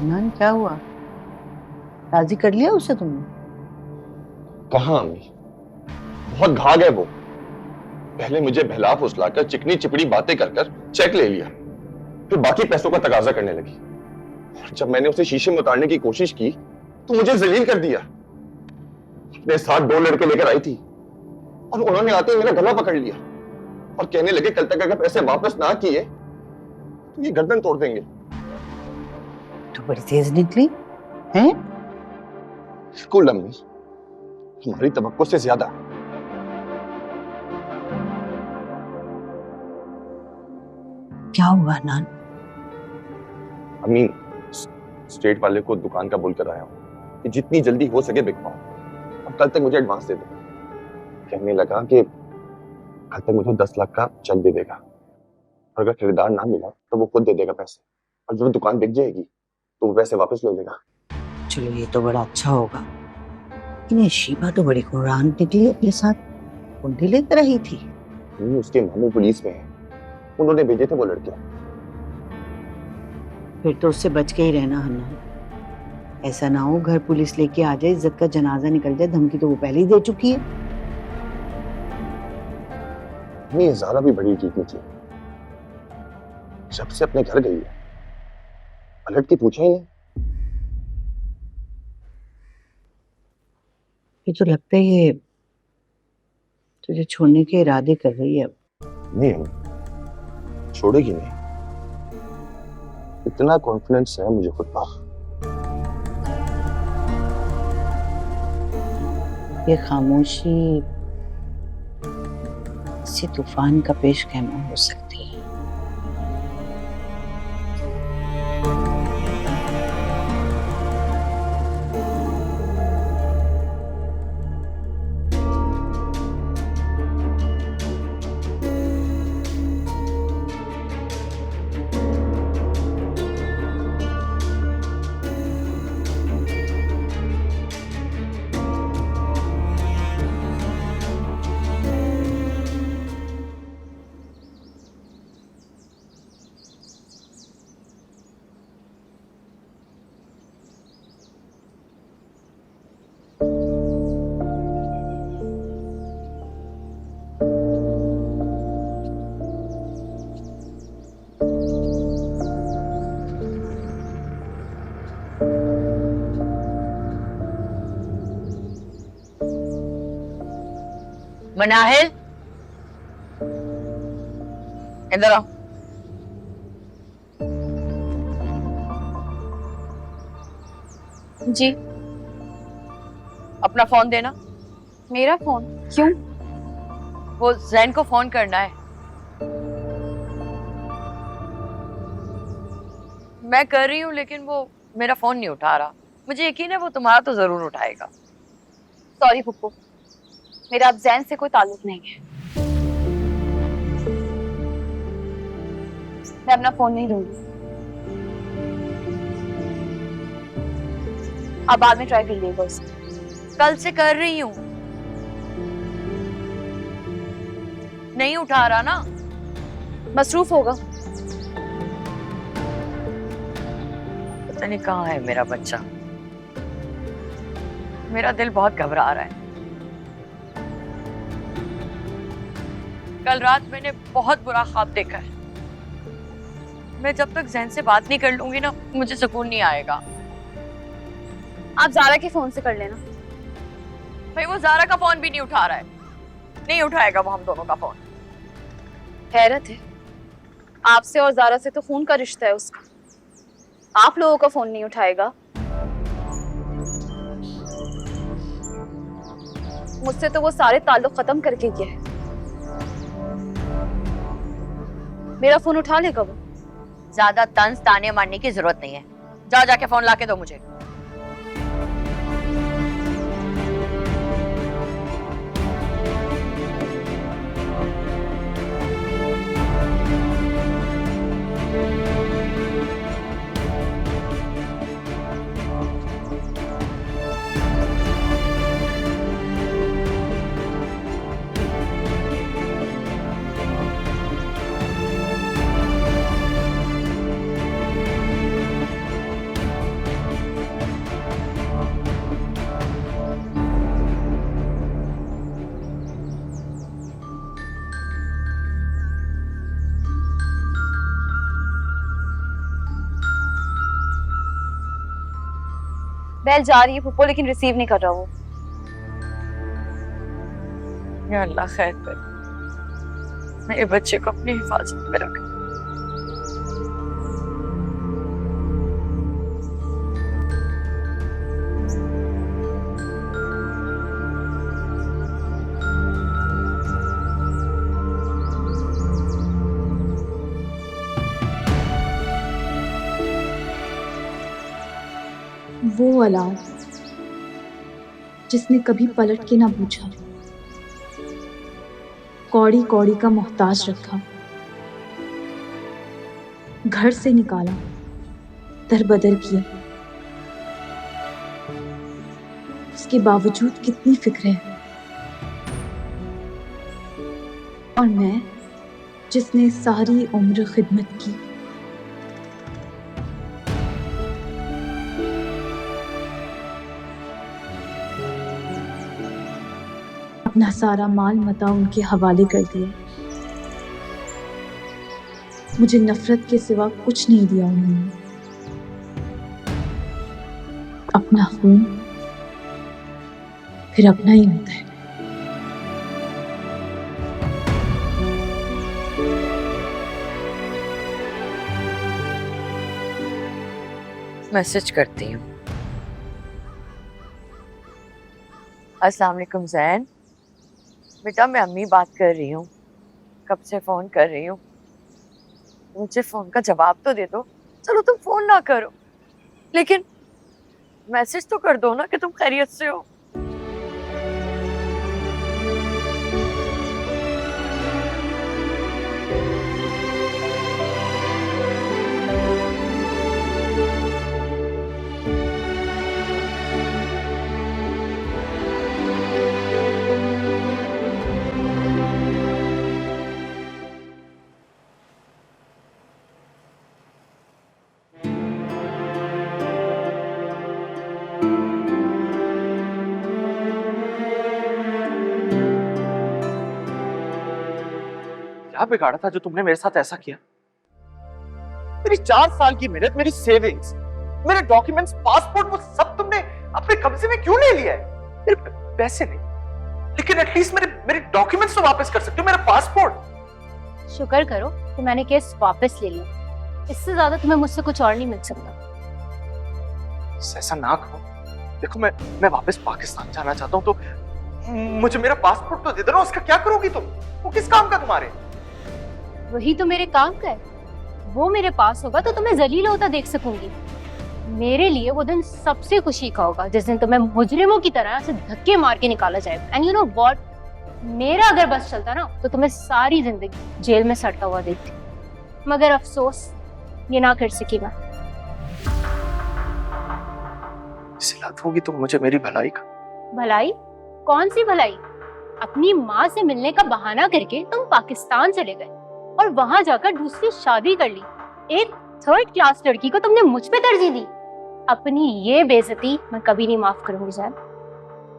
None क्या हुआ? राजी कर लिया उसे तुमने? कहाँ अम्मी, बहुत घाघ है वो। पहले मुझे बहला फुसलाकर चिकनी चिपड़ी बातें कर कर चेक ले लिया, फिर बाकी पैसों का तकाजा करने लगी। और जब मैंने उसे शीशे में उतारने की कोशिश की तो मुझे जलील कर दिया। अपने साथ दो लड़के लेकर आई थी और उन्होंने आते ही मेरा गला पकड़ लिया और कहने लगे कल तक अगर पैसे वापस ना किए तो ये गर्दन तोड़ देंगे। तो बड़ी तेज निकली हैं? बिल्कुल अम्मी, तुम्हारी तवक्को से ज्यादा। क्या हुआ नान? अम्मी, स्टेट वाले को दुकान का बोल कर आया हूँ कि जितनी जल्दी हो सके बिकवाओ और कल तक मुझे एडवांस दे दो। कहने लगा कि कल तक मुझे 10 लाख का चेक दे देगा और अगर खरीदार ना मिला तो वो खुद दे देगा पैसे, और जब दुकान बिक जाएगी तो वो पैसे वापस ले लेगा। चलो ये तो बड़ा अच्छा होगा। इन्हें शीबा तो बड़ी कुरान निकली अपने साथ, कुंडी लेकर आई थी। उसके मामू पुलिस में है, उन्होंने भेजे थे वो लड़के। फिर तो उससे बच के ही रहना हन्ना। ऐसा ना हो घर पुलिस लेके आ जाए, इज्जत का जनाजा निकल जाए। धमकी तो वो पहले ही दे चुकी है। ये ज़ारा भी बड़ी ठीक निकली, जब से अपने घर गई है पलट के पूछा ही नहीं। ये तो लगता है ये तुझे छोड़ने के इरादे कर रही है अब। नहीं, छोड़ेगी नहीं, इतना कॉन्फिडेंस है मुझे खुद पर। ये खामोशी किसी तूफान का पेश ख़ैमा हो सकती है। मनाहिल, इधर आओ। जी। अपना फोन देना। मेरा फोन? क्यों? वो जैन को फोन करना है। मैं कर रही हूँ लेकिन वो मेरा फोन नहीं उठा रहा। मुझे यकीन है वो तुम्हारा तो जरूर उठाएगा। सॉरी पुप्पू, मेरा अब जैन से कोई ताल्लुक नहीं है। मैं अपना फोन नहीं दूंगी। आप बाद में ट्राई कर लीजिएगा उसे। कल से कर रही हूँ, नहीं उठा रहा ना। मसरूफ होगा। पता नहीं कहाँ है मेरा बच्चा। मेरा दिल बहुत घबरा रहा है। कल रात मैंने बहुत बुरा ख्वाब देखा है। मैं जब तक जैन से बात नहीं कर लूंगी ना, मुझे सुकून नहीं आएगा। आप ज़ारा के फोन से कर लेना। भाई वो ज़ारा का फोन भी नहीं उठा रहा है। नहीं उठाएगा वो हम दोनों का फोन। हैरत है, आपसे और ज़ारा से तो खून का रिश्ता है उसका। आप लोगों का फोन नहीं उठाएगा। मुझसे तो वो सारे ताल्लुक खत्म करके गया है। मेरा फोन उठा लेगा वो? ज्यादा तंज ताने मारने की जरूरत नहीं है। जाओ जाके फोन लाके दो मुझे। बेल जा रही है फूफो, लेकिन रिसीव नहीं कर रहा वो। या अल्लाह खैर कर, मेरे बच्चे को अपनी हिफाजत में रख। वो औलाद जिसने कभी पलट के ना पूछा, कौड़ी कौड़ी का मोहताज रखा, घर से निकाला, दरबदर किया, उसके बावजूद कितनी फिक्र है। और मैं जिसने सारी उम्र खिदमत की, अपना सारा माल मता उनके हवाले कर दिया, मुझे नफरत के सिवा कुछ नहीं दिया उन्होंने। अपना खून फिर अपना ही होता है। मैसेज करती हूँ। अस्सलाम वालेकुम जैन, बेटा मैं अम्मी बात कर रही हूँ, कब से फोन कर रही हूँ, मुझे फोन का जवाब तो दे दो। चलो तुम फोन ना करो, लेकिन मैसेज तो कर दो ना कि तुम खैरियत से हो। क्या बिगाड़ा था जो तुमने मेरे साथ ऐसा किया? मेरी 4 साल की मेहनत, मेरी सेविंग्स, मेरे डॉक्यूमेंट्स, पासपोर्ट, वो सब तुमने अपने कब्जे में क्यों ले लिया है? मेरे पैसे नहीं, लेकिन एटलीस्ट मेरे डॉक्यूमेंट्स तो वापस कर सकते हो, मेरा पासपोर्ट। शुक्र करो कि मैंने केस वापस ले लिया, इससे ज्यादा तुम्हें मुझसे कुछ और नहीं मिल सकता। ऐसा ना करो। देखो मैं वापस पाकिस्तान जाना चाहता हूँ, तो मुझे मेरा पासपोर्ट तो दे दो ना। उसका क्या करोगी तुम? वो किस काम का तुम्हारे? वही तो मेरे काम का है, वो मेरे पास होगा तो तुम्हें जलील होता देख सकूंगी। मेरे लिए वो दिन सबसे खुशी का होगा जिस दिन तुम्हें मुजरिमों की तरह से धक्के मार के निकाला जाएगा। एंड यू नो व्हाट, मेरा अगर बस चलता ना तो तुम्हें सारी जिंदगी जेल में सड़ता हुआ देखती, मगर अफसोस ये ना कर सकी मैं। सिलात होगी तुम मुझे मेरी भलाई का। भलाई? कौन सी भलाई? अपनी माँ से मिलने का बहाना करके तुम पाकिस्तान चले गए और वहां जाकर दूसरी शादी कर ली। एक 3rd क्लास लड़की को तुमने मुझ पे तरजीह दी। अपनी ये बेइज्जती मैं कभी नहीं माफ करूंगी जान।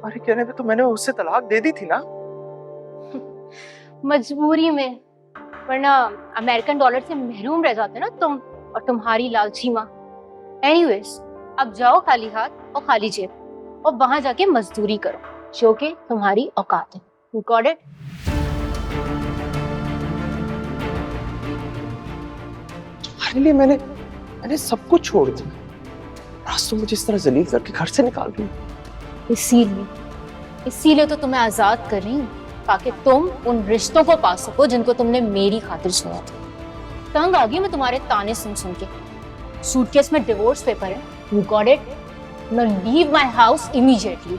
अरे कहने पे तो मैंने उससे तलाक दे दी थी ना। मजबूरी में, वरना अमेरिकन डॉलर से महरूम रह जाते ना तुम और तुम्हारी लालची माँ। एनीवेज, अब जाओ खाली हाथ और खाली जेब और वहां जाके मजदूरी करो जो कि तुम्हारी औकात है। You got it? तुम्हारे लिए मैंने सब कुछ छोड़ दिया। आज तुम मुझे इस तरह जलील करके घर से निकाल रही हो। इसीलिए तो तुम्हें आजाद कर रही हूँ, ताकि तुम उन रिश्तों को पा सको जिनको तुमने मेरी खातिर छोड़ा था। तंग आ गई मैं तुम्हारे ताने सुन सुन के। सूटकेस में डिवोर्स पेपर है। You got it? Now leave my house immediately.